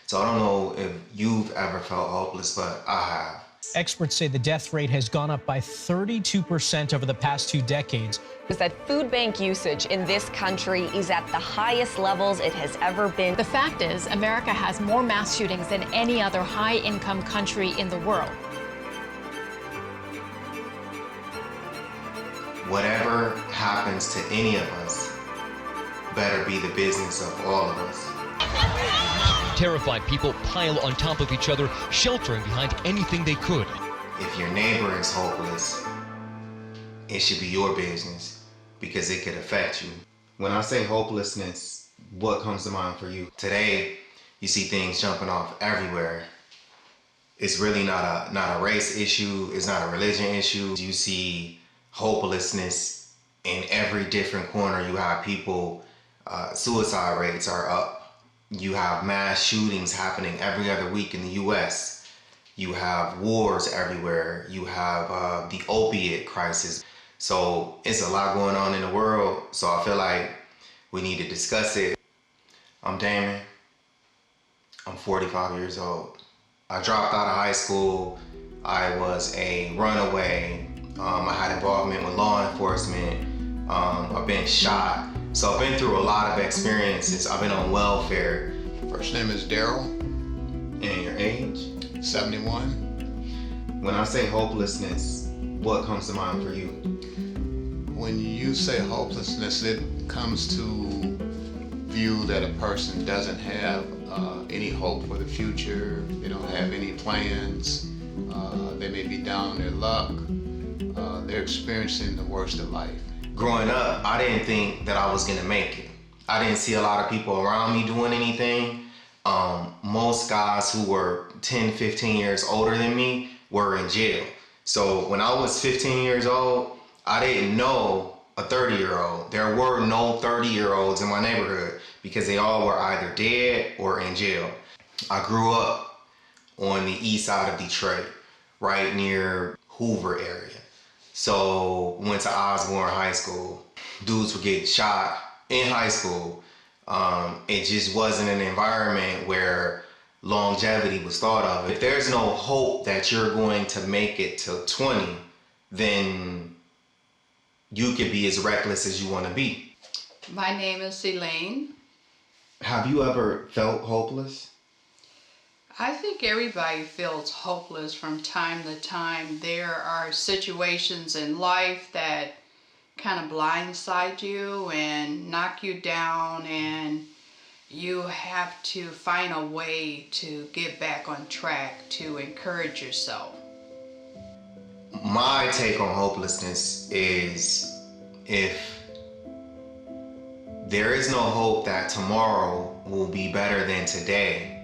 So I don't know if you've ever felt hopeless, but I have. Experts say the death rate has gone up by 32% over the past 2 decades. Is that food bank usage in this country is at the highest levels it has ever been. The fact is, America has more mass shootings than any other high-income country in the world. Whatever happens to any of us better be the business of all of us. Terrified people pile on top of each other, sheltering behind anything they could. If your neighbor is hopeless, it should be your business because it could affect you. When I say hopelessness, what comes to mind for you? Today, you see things jumping off everywhere. It's really not a race issue. It's not a religion issue. You see hopelessness in every different corner. You have people, suicide rates are up. You have mass shootings happening every other week in the US. You have wars everywhere. You have the opiate crisis. So it's a lot going on in the world. So I feel like we need to discuss it. I'm Damon. I'm 45 years old. I dropped out of high school. I was a runaway. I had involvement with law enforcement. I've been shot. So I've been through a lot of experiences. I've been on welfare. First name is Daryl. And your age? 71. When I say hopelessness, what comes to mind for you? When you say hopelessness, it comes to view that a person doesn't have any hope for the future. They don't have any plans. They may be down on their luck. They're experiencing the worst of life. Growing up, I didn't think that I was gonna make it. I didn't see a lot of people around me doing anything. Most guys who were 10, 15 years older than me were in jail. So when I was 15 years old, I didn't know a 30-year-old. There were no 30-year-olds in my neighborhood because they all were either dead or in jail. I grew up on the east side of Detroit, right near Hoover area. So went to Osborne High School. Dudes would get shot in high school. It just wasn't an environment where longevity was thought of. If there's no hope that you're going to make it till 20, then you could be as reckless as you want to be. My name is Elaine. Have you ever felt hopeless? I think everybody feels hopeless from time to time. There are situations in life that kind of blindside you and knock you down, and you have to find a way to get back on track to encourage yourself. My take on hopelessness is if there is no hope that tomorrow will be better than today,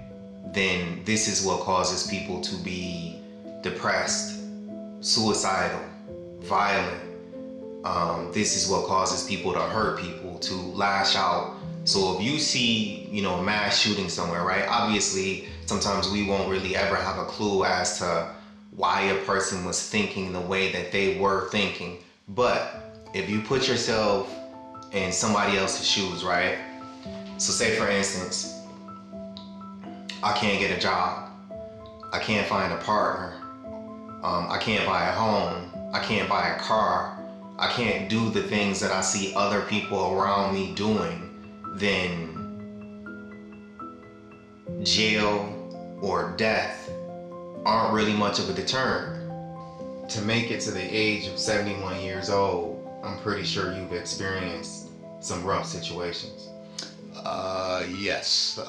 then this is what causes people to be depressed, suicidal, violent. This is what causes people to hurt people, to lash out. So if you see, mass shooting somewhere, right? Obviously, sometimes we won't really ever have a clue as to why a person was thinking the way that they were thinking. But if you put yourself in somebody else's shoes, right? So say for instance, I can't get a job. I can't find a partner. I can't buy a home. I can't buy a car. I can't do the things that I see other people around me doing. Then jail or death aren't really much of a deterrent. To make it to the age of 71 years old, I'm pretty sure you've experienced some rough situations. Yes.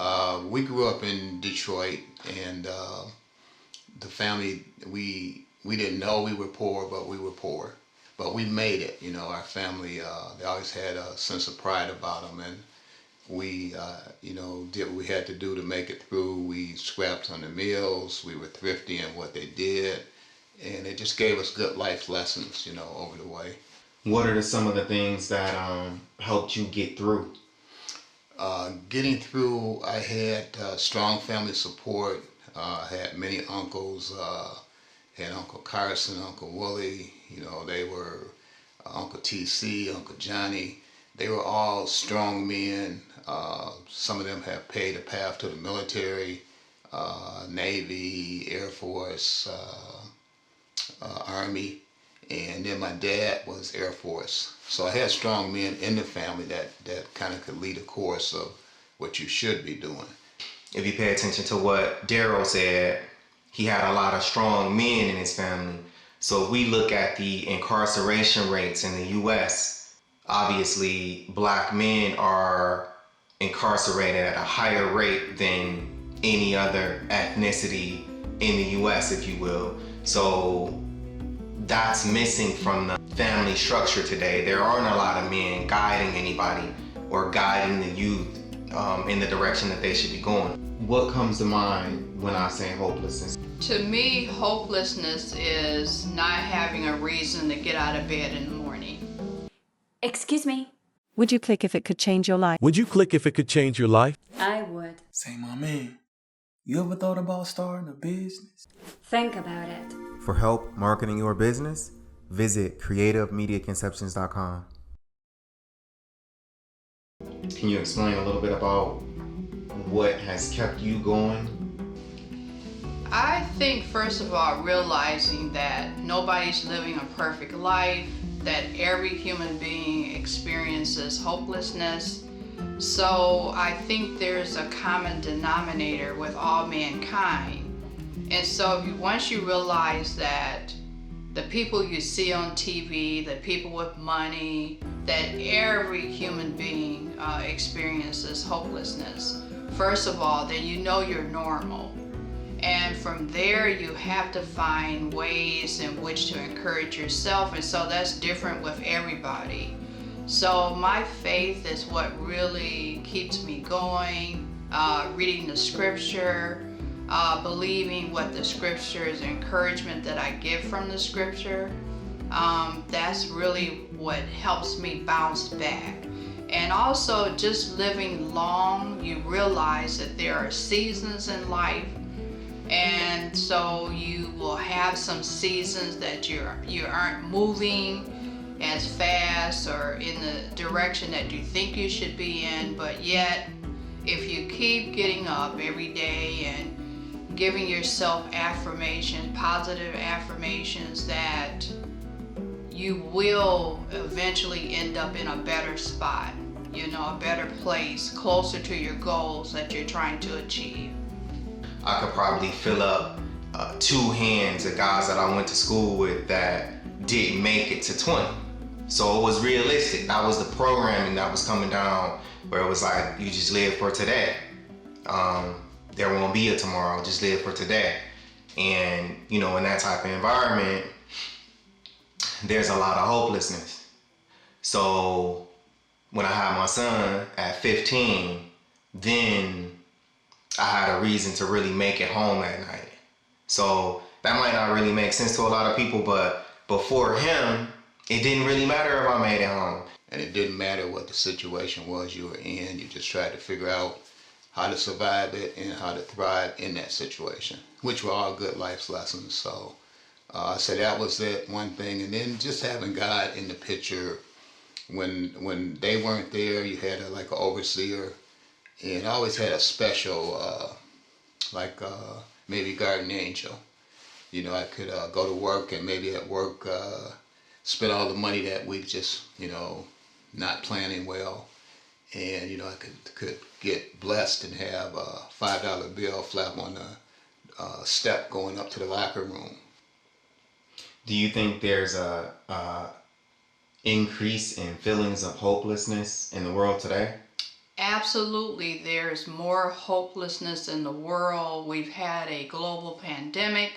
We grew up in Detroit, and the family, we didn't know we were poor, but we were poor. But we made it, our family, they always had a sense of pride about them, and we, did what we had to do to make it through. We scrapped on the meals, we were thrifty in what they did, and it just gave us good life lessons, over the way. What are some of the things that helped you get through? Getting through, I had strong family support. I had many uncles. Had Uncle Carson, Uncle Willie. They were Uncle TC, Uncle Johnny. They were all strong men. Some of them have paid a path to the military. Navy, Air Force, Army, and then my dad was Air Force. So I had strong men in the family that kind of could lead a course of what you should be doing. If you pay attention to what Daryl said, he had a lot of strong men in his family. So if we look at the incarceration rates in the U.S., obviously black men are incarcerated at a higher rate than any other ethnicity in the U.S., if you will. So that's missing from the family structure today. There aren't a lot of men guiding anybody or guiding the youth in the direction that they should be going. What comes to mind when I say hopelessness? To me, hopelessness is not having a reason to get out of bed in the morning. Excuse me. Would you click if it could change your life? Would you click if it could change your life? I would. Say, my man, you ever thought about starting a business? Think about it. For help marketing your business, visit creativemediaconceptions.com. Can you explain a little bit about what has kept you going? I think, first of all, realizing that nobody's living a perfect life, that every human being experiences hopelessness. So I think there's a common denominator with all mankind. And so once you realize that the people you see on TV, the people with money, that every human being experiences hopelessness, first of all, then you know you're normal. And from there, you have to find ways in which to encourage yourself. And so that's different with everybody. So my faith is what really keeps me going, reading the scripture, believing what the scriptures, encouragement that I get from the scripture. That's really what helps me bounce back. And also just living long, you realize that there are seasons in life. And so you will have some seasons that you aren't moving as fast or in the direction that you think you should be in, but yet if you keep getting up every day and giving yourself affirmations, positive affirmations, that you will eventually end up in a better spot, a better place, closer to your goals that you're trying to achieve. I could probably fill up 2 hands of guys that I went to school with that didn't make it to 20. So it was realistic. That was the programming that was coming down, where it was like, you just live for today. There won't be a tomorrow, just live for today. And, in that type of environment, there's a lot of hopelessness. So when I had my son at 15, then I had a reason to really make it home at night. So that might not really make sense to a lot of people, but before him, it didn't really matter if I made it home. And it didn't matter what the situation was you were in. You just tried to figure out how to survive it and how to thrive in that situation, which were all good life lessons. So that was it, one thing. And then just having God in the picture. When they weren't there, you had an overseer. And I always had a special, maybe guardian angel. I could go to work and maybe at work spend all the money that week just, not planning well. And, I could get blessed and have a $5 bill flap on the step going up to the locker room. Do you think there's a increase in feelings of hopelessness in the world today? Absolutely, there's more hopelessness in the world. We've had a global pandemic.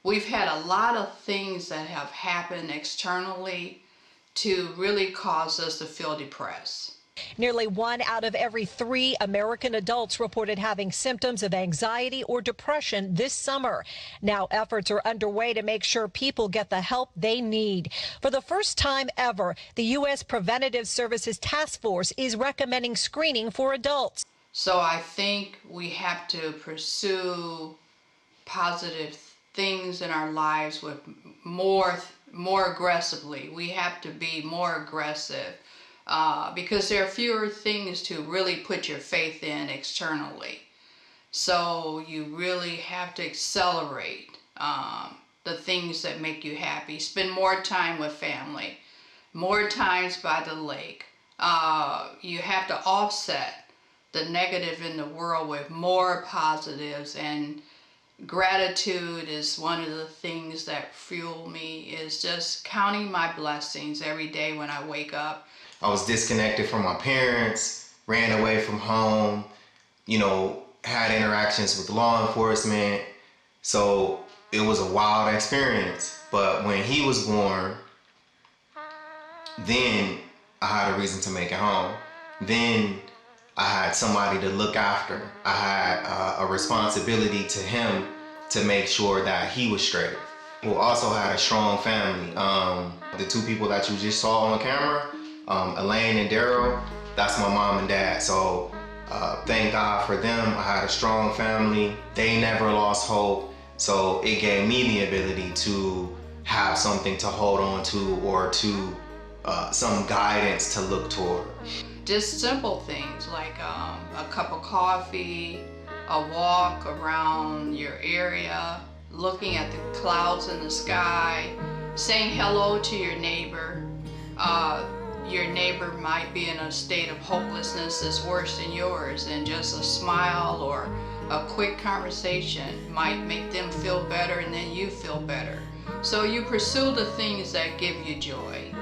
We've had a lot of things that have happened externally to really cause us to feel depressed. Nearly 1 out of every 3 American adults reported having symptoms of anxiety or depression this summer. Now efforts are underway to make sure people get the help they need. For the first time ever, the U.S. Preventative Services Task Force is recommending screening for adults. So I think we have to pursue positive things in our lives with more aggressively. We have to be more aggressive. Because there are fewer things to really put your faith in externally. So you really have to accelerate the things that make you happy. Spend more time with family, more times by the lake. You have to offset the negative in the world with more positives, and gratitude is one of the things that fuel me, is just counting my blessings every day when I wake up. I was disconnected from my parents, ran away from home, had interactions with law enforcement. So it was a wild experience. But when he was born, then I had a reason to make it home. Then I had somebody to look after. I had a responsibility to him to make sure that he was straight. We also had a strong family. The two people that you just saw on camera, Elaine and Daryl, that's my mom and dad. So thank God for them. I had a strong family. They never lost hope. So it gave me the ability to have something to hold on to, or to some guidance to look toward. Just simple things like a cup of coffee, a walk around your area, looking at the clouds in the sky, saying hello to your neighbor. Your neighbor might be in a state of hopelessness that's worse than yours, and just a smile or a quick conversation might make them feel better, and then you feel better. So you pursue the things that give you joy.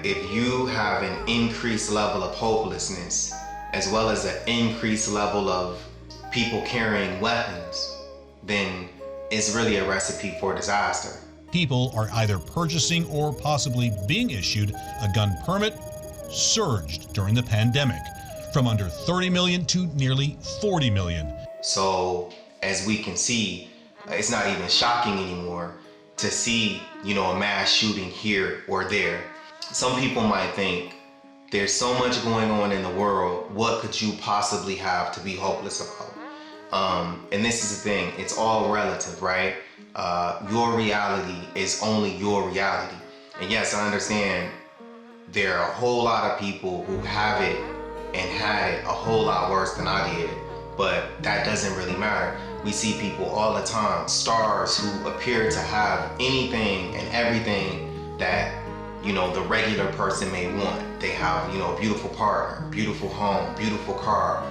If you have an increased level of hopelessness, as well as an increased level of people carrying weapons, then it's really a recipe for disaster. People are either purchasing or possibly being issued a gun permit surged during the pandemic, from under 30 million to nearly 40 million. So as we can see, it's not even shocking anymore to see, a mass shooting here or there. Some people might think, there's so much going on in the world, what could you possibly have to be hopeless about? And this is the thing, it's all relative, right? Your reality is only your reality. And yes, I understand there are a whole lot of people who have it and had it a whole lot worse than I did, but that doesn't really matter. We see people all the time, stars who appear to have anything and everything that the regular person may want. They have, a beautiful partner, beautiful home, beautiful car,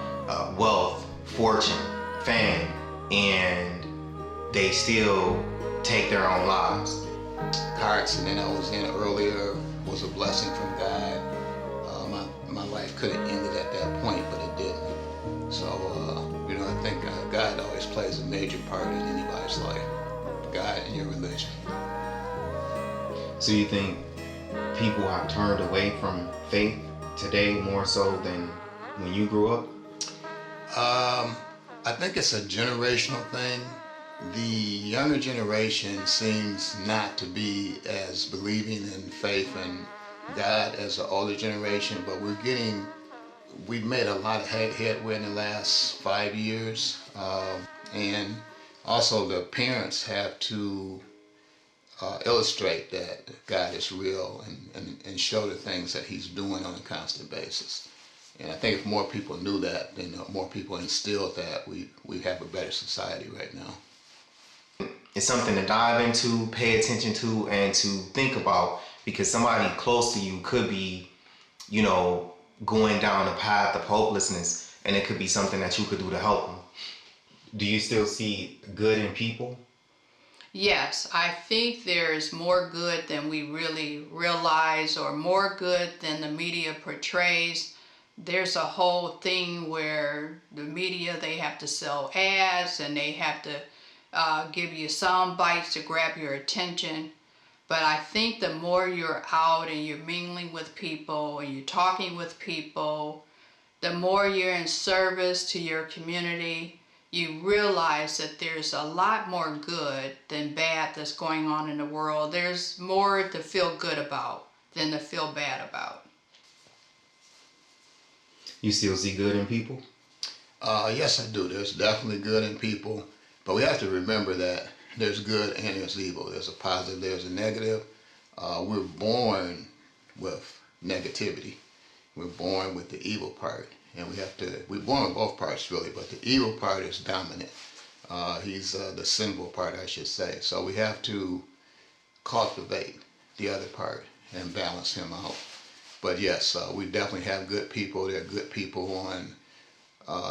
wealth, fortune, fame, and they still take their own lives. Car accident I was in earlier was a blessing from God. My life could have ended at that point, but it didn't. So, I think God always plays a major part in anybody's life. God and your religion. So you think people have turned away from faith today more so than when you grew up? I think it's a generational thing. The younger generation seems not to be as believing in faith and God as the older generation, but we've made a lot of headway in the last 5 years. And also the parents have to illustrate that God is real and show the things that he's doing on a constant basis. And I think if more people knew that, then more people instilled that, we have a better society right now. It's something to dive into, pay attention to, and to think about, because somebody close to you could be, going down a path of hopelessness, and it could be something that you could do to help them. Do you still see good in people? Yes, I think there's more good than we really realize, or more good than the media portrays. There's a whole thing where the media, they have to sell ads and they have to give you sound bites to grab your attention. But I think the more you're out and you're mingling with people and you're talking with people, the more you're in service to your community, you realize that there's a lot more good than bad that's going on in the world. There's more to feel good about than to feel bad about. You still see good in people? Yes, I do. There's definitely good in people, but we have to remember that there's good and there's evil. There's a positive, there's a negative. We're born with negativity. We're born with the evil part, and we're born with both parts really, but the evil part is dominant. He's the sinful part, I should say. So we have to cultivate the other part and balance him out. But yes, we definitely have good people. There are good people on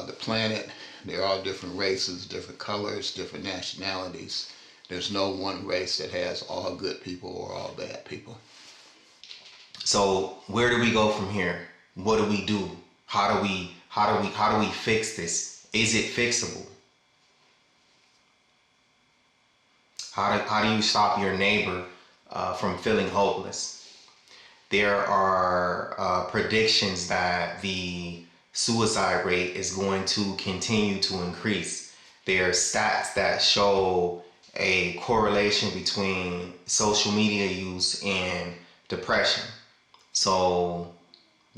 the planet. They're all different races, different colors, different nationalities. There's no one race that has all good people or all bad people. So where do we go from here? What do we do? How do we fix this? Is it fixable? How do you stop your neighbor from feeling hopeless? There are predictions that the suicide rate is going to continue to increase. There are stats that show a correlation between social media use and depression. So,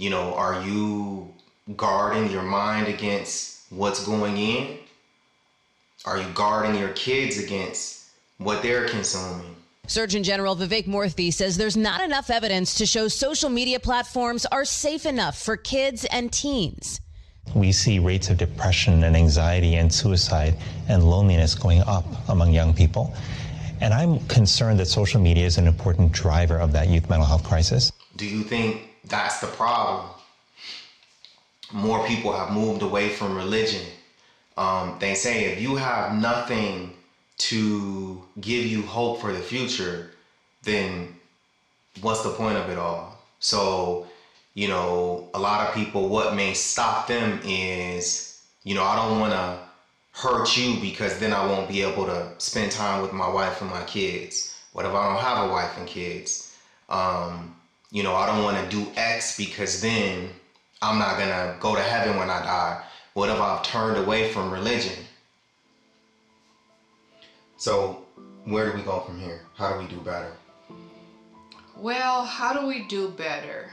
are you guarding your mind against what's going in? Are you guarding your kids against what they're consuming? Surgeon General Vivek Murthy says there's not enough evidence to show social media platforms are safe enough for kids and teens. We see rates of depression and anxiety and suicide and loneliness going up among young people. And I'm concerned that social media is an important driver of that youth mental health crisis. Do you think that's the problem? More people have moved away from religion. They say if you have nothing to give you hope for the future, then what's the point of it all? So, a lot of people, what may stop them is, I don't want to hurt you because then I won't be able to spend time with my wife and my kids. What if I don't have a wife and kids? I don't want to do X because then I'm not going to go to heaven when I die. What if I've turned away from religion? So where do we go from here? How do we do better? Well, how do we do better?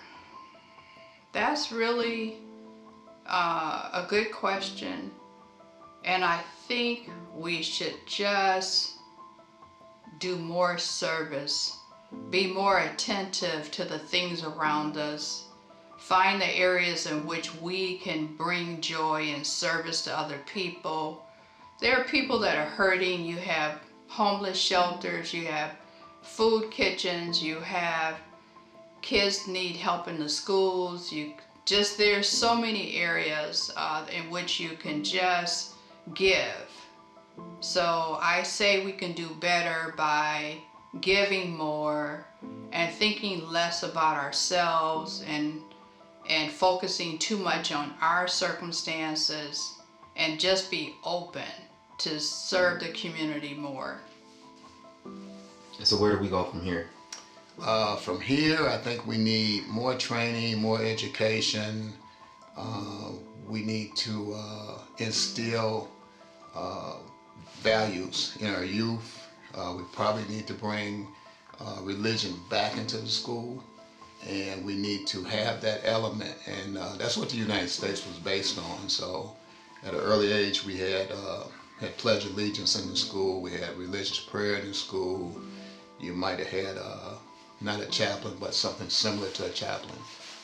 That's really a good question. And I think we should just do more service, be more attentive to the things around us, find the areas in which we can bring joy and service to other people. There are people that are hurting. You have homeless shelters, you have food kitchens, you have kids need help in the schools. There's so many areas in which you can just give. So I say we can do better by giving more and thinking less about ourselves and focusing too much on our circumstances, and just be open to serve the community more. So where do we go from here? From here, I think we need more training, more education. We need to instill values in our youth. We probably need to bring religion back into the school, and we need to have that element, and that's what the United States was based on. So at an early age, we had Pledge of Allegiance in the school, we had religious prayer in the school. You might have had not a chaplain, but something similar to a chaplain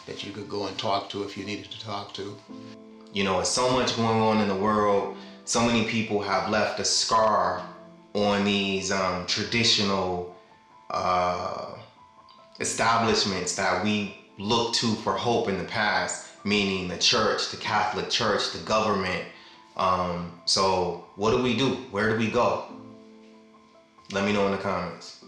that you could go and talk to if you needed to talk to. There's so much going on in the world. So many people have left a scar on these traditional establishments that we look to for hope in the past, meaning the church, the Catholic Church, the government. So what do we do? Where do we go? Let me know in the comments.